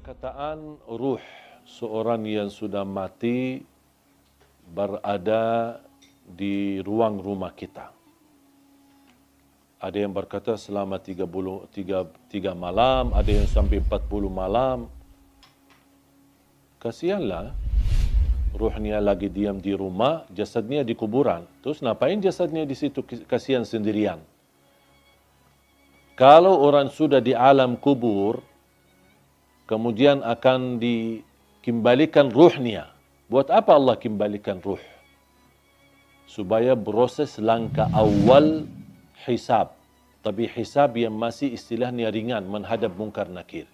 Perkataan ruh seorang yang sudah mati berada di ruang rumah kita. Ada yang berkata selama 3 malam, ada yang sampai 40 malam. Kasihanlah, ruhnya lagi diam di rumah, jasadnya di kuburan. Terus ngapain jasadnya di situ, kasihan sendirian? Kalau orang sudah di alam kubur, kemudian akan dikembalikan ruhnya. Buat apa Allah kembalikan ruh? Supaya proses langkah awal hisab. Tapi hisab yang masih istilahnya ringan, menghadap mungkar nakir.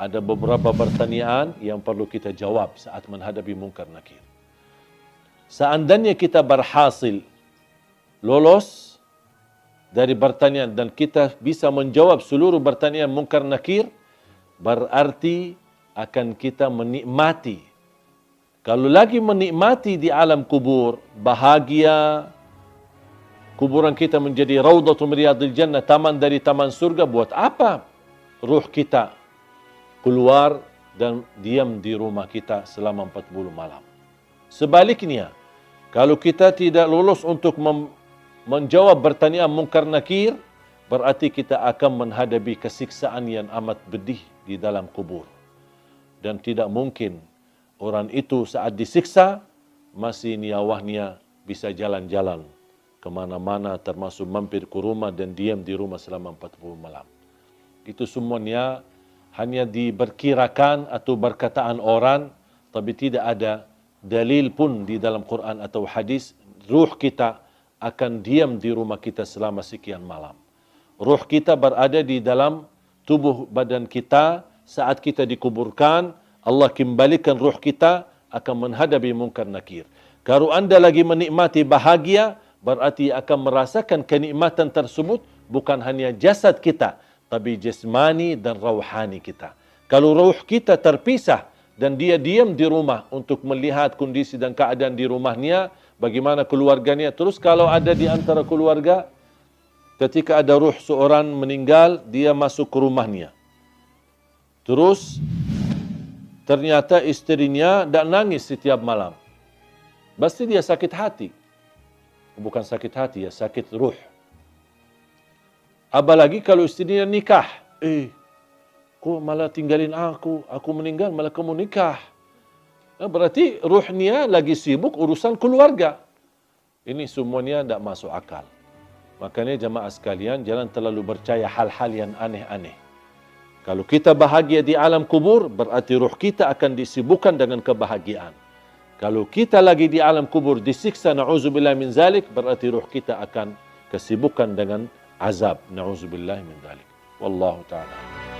Ada beberapa pertanyaan yang perlu kita jawab saat menghadapi mungkar nakir. Seandainya kita berhasil lolos dari pertanyaan dan kita bisa menjawab seluruh pertanyaan mungkar nakir, berarti akan kita menikmati. Kalau lagi menikmati di alam kubur, bahagia, kuburan kita menjadi raudhatun min riyadil jannah, taman dari taman surga. Buat apa ruh kita keluar dan diam di rumah kita selama 40 malam? Sebaliknya, kalau kita tidak lolos untuk menjawab pertanyaan mungkar nakir, berarti kita akan menghadapi kesiksaan yang amat pedih di dalam kubur. Dan tidak mungkin orang itu saat disiksa masih nyawanya bisa jalan-jalan kemana-mana, termasuk mampir ke rumah dan diam di rumah selama 40 malam. Itu semuanya hanya diperkirakan atau perkataan orang, tapi tidak ada dalil pun di dalam Quran atau hadis ruh kita akan diam di rumah kita selama sekian malam. Ruh kita berada di dalam tubuh badan kita saat kita dikuburkan. Allah kembalikan ruh kita akan menghadapi mungkar nakir. Kalau anda lagi menikmati bahagia, berarti akan merasakan kenikmatan tersebut bukan hanya jasad kita, tapi jasmani dan rauhani kita. Kalau ruh kita terpisah dan dia diam di rumah untuk melihat kondisi dan keadaan di rumahnya, bagaimana keluarganya. Terus kalau ada di antara keluarga, ketika ada ruh seorang meninggal, dia masuk ke rumahnya. Terus ternyata istrinya tak nangis setiap malam. Pasti dia sakit hati. Bukan sakit hati, ya sakit ruh. Apalagi kalau istrinya nikah. Kok malah tinggalin aku meninggal malah kamu nikah. Berarti ruhnya lagi sibuk urusan keluarga. Ini semuanya tidak masuk akal. Makanya jemaah sekalian, jangan terlalu percaya hal-hal yang aneh-aneh. Kalau kita bahagia di alam kubur, berarti ruh kita akan disibukkan dengan kebahagiaan. Kalau kita lagi di alam kubur disiksa, na'udzubillah min zalik, berarti ruh kita akan kesibukan dengan azab. Na'udzubillah min zalik. Wallahu ta'ala.